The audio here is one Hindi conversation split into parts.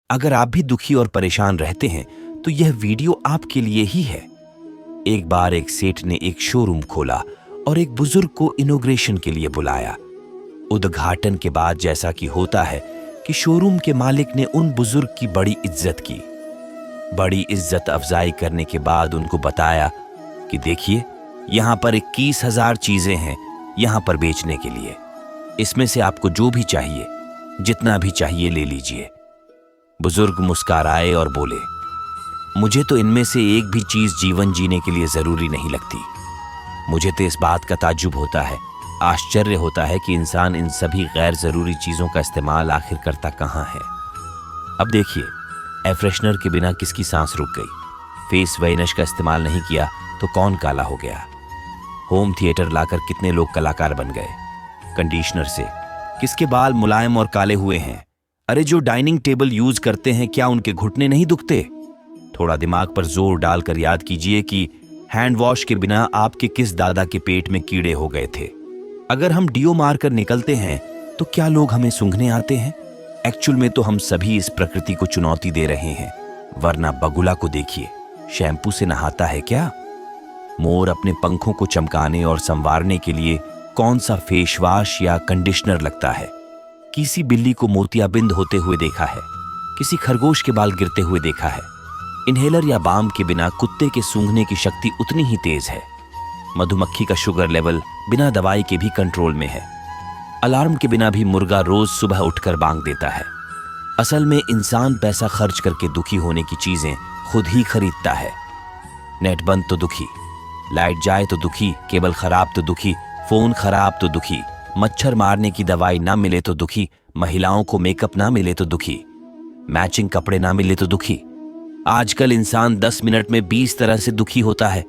अगर आप भी दुखी और परेशान रहते हैं तो यह वीडियो आपके लिए ही है। एक बार एक सेठ ने एक शोरूम खोला और एक बुजुर्ग को इनॉग्रेशन के लिए बुलाया। उद्घाटन के बाद जैसा कि होता है कि शोरूम के मालिक ने उन बुजुर्ग की बड़ी इज्जत की। बड़ी इज्जत अफजाई करने के बाद उनको बताया कि देखिए, यहां पर 21,000 चीजें हैं यहां पर बेचने के लिए। इसमें से आपको जो भी चाहिए, जितना भी चाहिए ले लीजिए। बुजुर्ग मुस्कुराए और बोले, मुझे तो इनमें से एक भी चीज जीवन जीने के लिए जरूरी नहीं लगती। मुझे तो इस बात का ताज्जुब होता है, आश्चर्य होता है कि इंसान इन सभी गैर जरूरी चीजों का इस्तेमाल आखिर करता कहां है। अब देखिए, एयर फ्रेशनर के बिना किसकी सांस रुक गई। फेस वाइनश का इस्तेमाल नहीं किया तो कौन काला हो गया। होम थिएटर लाकर कितने लोग कलाकार बन गए। कंडीशनर से किसके बाल मुलायम और काले हुए हैं। अरे जो डाइनिंग टेबल यूज करते हैं, क्या उनके घुटने नहीं दुखते। थोड़ा दिमाग पर जोर डालकर याद कीजिए कि हैंड वॉश के बिना आपके किस दादा के पेट में कीड़े हो गए थे। अगर हम डीओ मारकर निकलते हैं तो क्या लोग हमें सूंघने आते हैं। एक्चुअल में तो हम सभी इस प्रकृति को चुनौती दे रहे हैं। वरना बगुला को देखिए, शैम्पू से नहाता है क्या। मोर अपने पंखों को चमकाने और संवारने के लिए कौन सा फेस वॉश या कंडीशनर लगता है। किसी बिल्ली को मोतियाबिंद होते हुए देखा है, किसी खरगोश के बाल गिरते हुए देखा है। इनहेलर या बाम के बिना कुत्ते के सूंघने की शक्ति उतनी ही तेज है। मधुमक्खी का शुगर लेवल बिना दवाई के भी कंट्रोल में है। अलार्म के बिना भी मुर्गा रोज सुबह उठकर बांग देता है। असल में इंसान पैसा खर्च करके दुखी होने की चीजें खुद ही खरीदता है। नेट बंद तो दुखी, लाइट जाए तो दुखी, केबल खराब तो दुखी, फोन खराब तो दुखी, मच्छर मारने की दवाई ना मिले तो दुखी, महिलाओं को मेकअप ना मिले तो दुखी, मैचिंग कपड़े ना मिले तो दुखी। आजकल इंसान 10 मिनट में 20 तरह से दुखी होता है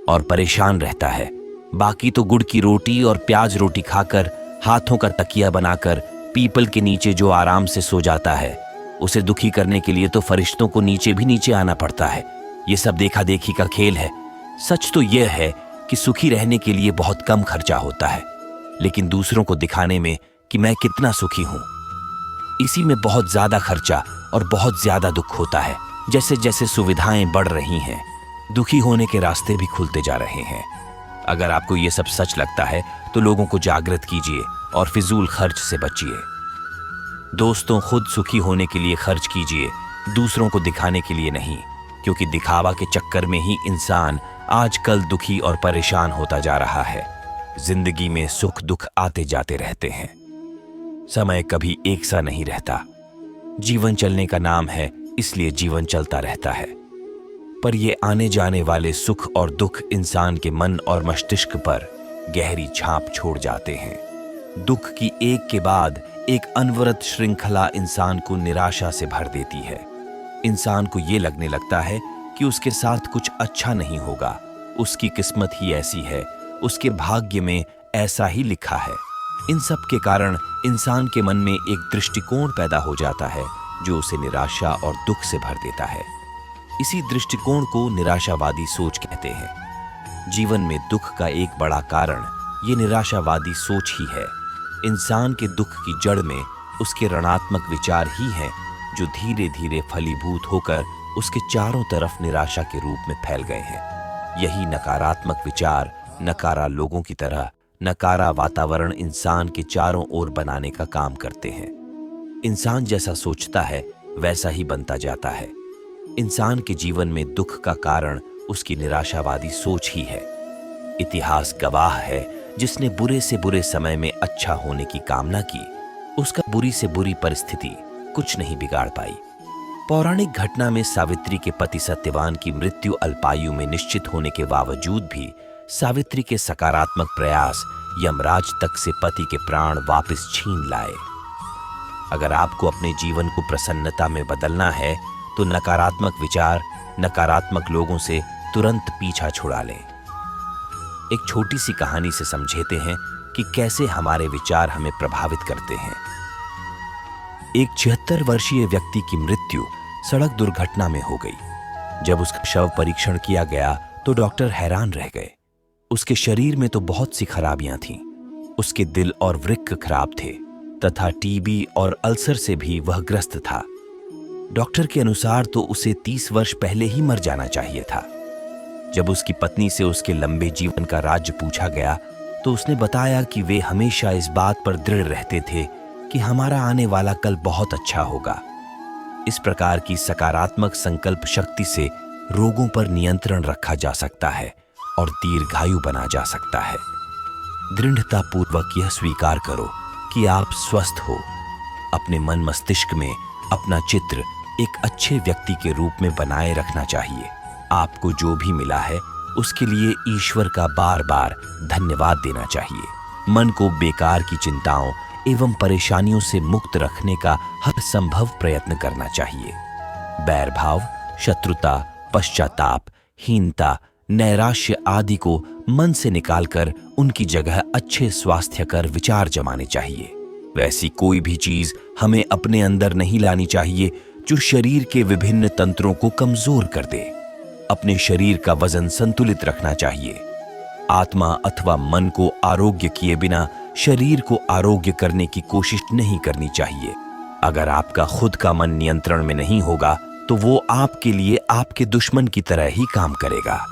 और परेशान रहता है। बाकी तो गुड़ की रोटी और प्याज रोटी खाकर, हाथों का तकिया बनाकर, पीपल के नीचे जो आराम से सो जाता है, उसे दुखी करने के लिए तो फरिश्तों को नीचे भी नीचे आना पड़ता है। ये सब देखा देखी का खेल है। सच तो यह है कि सुखी रहने के लिए बहुत कम खर्चा होता है, लेकिन दूसरों को दिखाने में कि मैं कितना सुखी हूं, इसी में बहुत ज्यादा खर्चा और बहुत ज्यादा दुख होता है। जैसे जैसे सुविधाएं बढ़ रही हैं, दुखी होने के रास्ते भी खुलते जा रहे हैं। अगर आपको यह सब सच लगता है तो लोगों को जागृत कीजिए और फिजूल खर्च से बचिए। दोस्तों, खुद सुखी होने के लिए खर्च कीजिए, दूसरों को दिखाने के लिए नहीं, क्योंकि दिखावा के चक्कर में ही इंसान आजकल दुखी और परेशान होता जा रहा है। जिंदगी में सुख दुख आते जाते रहते हैं। समय कभी एक सा नहीं रहता। जीवन चलने का नाम है, इसलिए जीवन चलता रहता है। पर ये आने जाने वाले सुख और दुख इंसान के मन और मस्तिष्क पर गहरी छाप छोड़ जाते हैं। दुख की एक के बाद एक अनवरत श्रृंखला इंसान को निराशा से भर देती है। इंसान को ये लगने लगता है कि उसके साथ कुछ अच्छा नहीं होगा, उसकी किस्मत ही ऐसी है, उसके भाग्य में ऐसा ही लिखा है। इन सब के कारण इंसान के मन में एक दृष्टिकोण पैदा हो जाता है जो उसे निराशा और दुख से भर देता है। इसी दृष्टिकोण को निराशावादी सोच कहते हैं। जीवन में दुख का एक बड़ा कारण ये निराशावादी सोच ही है। इंसान के दुख की जड़ में उसके ऋणात्मक विचार ही हैं जो धीरे धीरे फलीभूत होकर उसके चारों तरफ निराशा के रूप में फैल गए हैं। यही नकारात्मक विचार नकारा लोगों की तरह नकारा वातावरण इंसान के चारों ओर बनाने का काम करते हैं। इंसान जैसा सोचता है वैसा ही बनता जाता है। इंसान के जीवन में दुख का कारण उसकी निराशावादी सोच ही है। इतिहास गवाह है, जिसने बुरे से बुरे समय में अच्छा होने की कामना की, उसका बुरी से बुरी परिस्थिति कुछ नहीं बिगाड़ पाई। पौराणिक घटना में सावित्री के पति सत्यवान की मृत्यु अल्पायु में निश्चित होने के बावजूद भी सावित्री के सकारात्मक प्रयास यमराज तक से पति के प्राण वापस छीन लाए। अगर आपको अपने जीवन को प्रसन्नता में बदलना है तो नकारात्मक विचार, नकारात्मक लोगों से तुरंत पीछा छुड़ा लें। एक छोटी सी कहानी से समझेते हैं कि कैसे हमारे विचार हमें प्रभावित करते हैं। एक 76 वर्षीय व्यक्ति की मृत्यु सड़क दुर्घटना में हो गई। जब उसका शव परीक्षण किया गया तो डॉक्टर हैरान रह गए। उसके शरीर में तो बहुत सी खराबियां थीं। उसके दिल और वृक्क खराब थे तथा टीबी और अल्सर से भी वह ग्रस्त था। डॉक्टर के अनुसार तो उसे 30 वर्ष पहले ही मर जाना चाहिए था। जब उसकी पत्नी से उसके लंबे जीवन का राज पूछा गया तो उसने बताया कि वे हमेशा इस बात पर दृढ़ रहते थे कि हमारा आने वाला कल बहुत अच्छा होगा। इस प्रकार की सकारात्मक संकल्प शक्ति से रोगों पर नियंत्रण रखा जा सकता है और दीर्घायु बना जा सकता है। दृढ़तापूर्वक यह स्वीकार करो कि आप स्वस्थ हो। अपने मन मस्तिष्क में अपना चित्र एक अच्छे व्यक्ति के रूप में बनाए रखना चाहिए। आपको जो भी मिला है उसके लिए ईश्वर का बार बार धन्यवाद देना चाहिए। मन को बेकार की चिंताओं एवं परेशानियों से मुक्त रखने का हर संभव प्रयत्न करना चाहिए। बैर भाव, शत्रुता, पश्चाताप, हीनता, नैराश्य आदि को मन से निकालकर उनकी जगह अच्छे स्वास्थ्यकर विचार जमाने चाहिए। वैसी कोई भी चीज हमें अपने अंदर नहीं लानी चाहिए जो शरीर के विभिन्न तंत्रों को कमजोर कर दे। अपने शरीर का वजन संतुलित रखना चाहिए। आत्मा अथवा मन को आरोग्य किए बिना शरीर को आरोग्य करने की कोशिश नहीं करनी चाहिए। अगर आपका खुद का मन नियंत्रण में नहीं होगा तो वो आपके लिए आपके दुश्मन की तरह ही काम करेगा।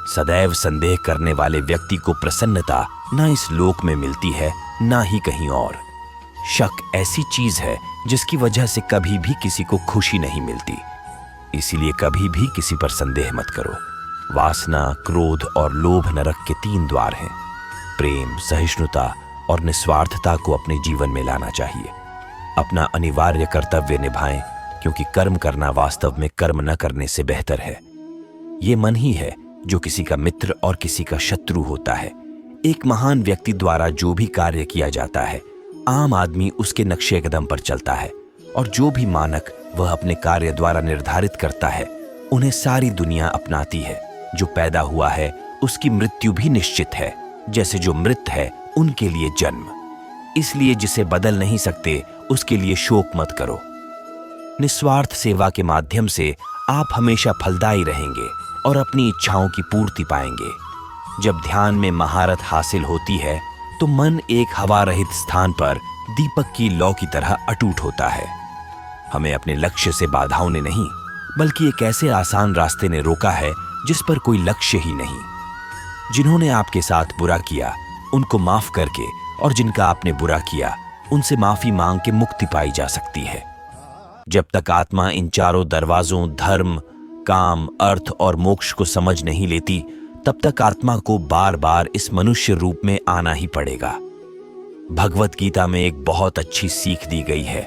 सदैव संदेह करने वाले व्यक्ति को प्रसन्नता न इस लोक में मिलती है ना ही कहीं और। शक ऐसी चीज है जिसकी वजह से कभी भी किसी को खुशी नहीं मिलती। इसीलिए कभी भी किसी पर संदेह मत करो। वासना, क्रोध और लोभ नरक के 3 द्वार हैं। प्रेम, सहिष्णुता और निस्वार्थता को अपने जीवन में लाना चाहिए। अपना अनिवार्य कर्तव्य निभाएं, क्योंकि कर्म करना वास्तव में कर्म न करने से बेहतर है। ये मन ही है जो किसी का मित्र और किसी का शत्रु होता है। एक महान व्यक्ति द्वारा जो भी कार्य किया जाता है, आम आदमी उसके नक्शे कदम पर चलता है, और जो भी मानक वह अपने कार्य द्वारा निर्धारित करता है उन्हें सारी दुनिया अपनाती है। जो पैदा हुआ है उसकी मृत्यु भी निश्चित है, जैसे जो मृत है उनके लिए जन्म। इसलिए जिसे बदल नहीं सकते उसके लिए शोक मत करो। निस्वार्थ सेवा के माध्यम से आप हमेशा फलदायी रहेंगे और अपनी इच्छाओं की पूर्ति पाएंगे। जब ध्यान में महारत हासिल होती है तो मन एक हवा रहित स्थान पर दीपक की लौ की तरह अटूट होता है। हमें अपने लक्ष्य से बाधाओं ने नहीं, बल्कि एक ऐसे आसान रास्ते ने रोका है जिस पर कोई लक्ष्य ही नहीं। जिन्होंने आपके साथ बुरा किया उनको माफ करके, और जिनका आपने बुरा किया उनसे माफी मांग के मुक्ति पाई जा सकती है। जब तक आत्मा इन चारों दरवाजों धर्म, काम, अर्थ और मोक्ष को समझ नहीं लेती, तब तक आत्मा को बार बार इस मनुष्य रूप में आना ही पड़ेगा। भगवत गीता में एक बहुत अच्छी सीख दी गई है।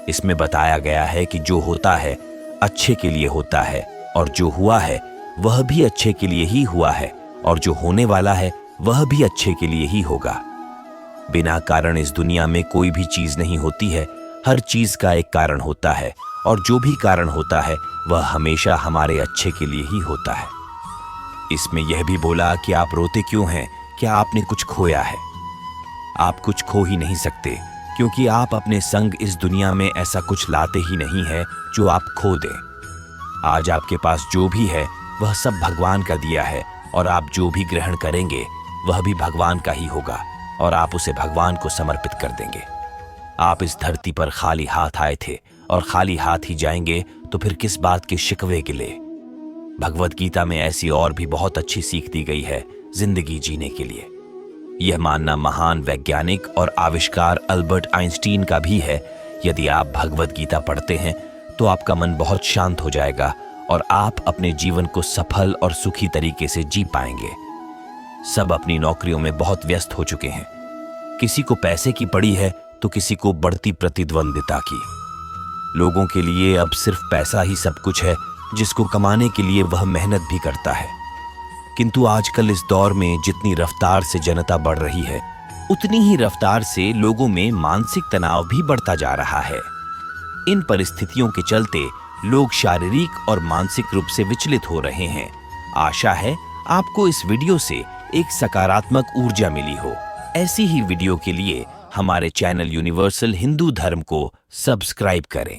इसमें बताया गया है कि जो होता है अच्छे के लिए होता है, और जो हुआ है वह भी अच्छे के लिए ही हुआ है, और जो होने वाला है वह भी अच्छे के लिए ही होगा। बिना कारण इस दुनिया में कोई भी चीज नहीं होती है। हर चीज का एक कारण होता है, और जो भी कारण होता है वह हमेशा हमारे अच्छे के लिए ही होता है। इसमें यह भी बोला कि आप रोते क्यों हैं? क्या आपने कुछ खोया है? आप कुछ खो ही नहीं सकते, क्योंकि आप अपने संग इस दुनिया में ऐसा कुछ लाते ही नहीं है जो आप खो दें। आज आपके पास जो भी है वह सब भगवान का दिया है, और आप जो भी ग्रहण करेंगे वह भी भगवान का ही होगा, और आप उसे भगवान को समर्पित कर देंगे। आप इस धरती पर खाली हाथ आए थे और खाली हाथ ही जाएंगे, तो फिर किस बात के शिकवे गिले। भगवत गीता में ऐसी और भी बहुत अच्छी सीख दी गई है जिंदगी जीने के लिए। यह मानना महान वैज्ञानिक और आविष्कार अल्बर्ट आइंस्टीन का भी है। यदि आप भगवत गीता पढ़ते हैं तो आपका मन बहुत शांत हो जाएगा, और आप अपने जीवन को सफल और सुखी तरीके से जी पाएंगे। सब अपनी नौकरियों में बहुत व्यस्त हो चुके हैं। किसी को पैसे की पड़ी है तो किसी को बढ़ती प्रतिद्वंदिता की। लोगों के लिए अब सिर्फ पैसा ही सब कुछ है, जिसको कमाने के लिए वह मेहनत भी करता है। किंतु आजकल इस दौर में जितनी रफ्तार से जनता बढ़ रही है, उतनी ही रफ्तार से लोगों में मानसिक तनाव भी बढ़ता जा रहा है। इन परिस्थितियों के चलते लोग शारीरिक और मानसिक रूप से विचलित हो रहे हैं। आशा है आपको इस वीडियो से एक सकारात्मक ऊर्जा मिली हो। ऐसी ही वीडियो के लिए हमारे चैनल यूनिवर्सल हिंदू धर्म को सब्सक्राइब करें।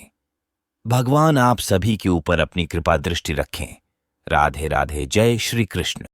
भगवान आप सभी के ऊपर अपनी कृपा दृष्टि रखें। राधे राधे। जय श्री कृष्ण।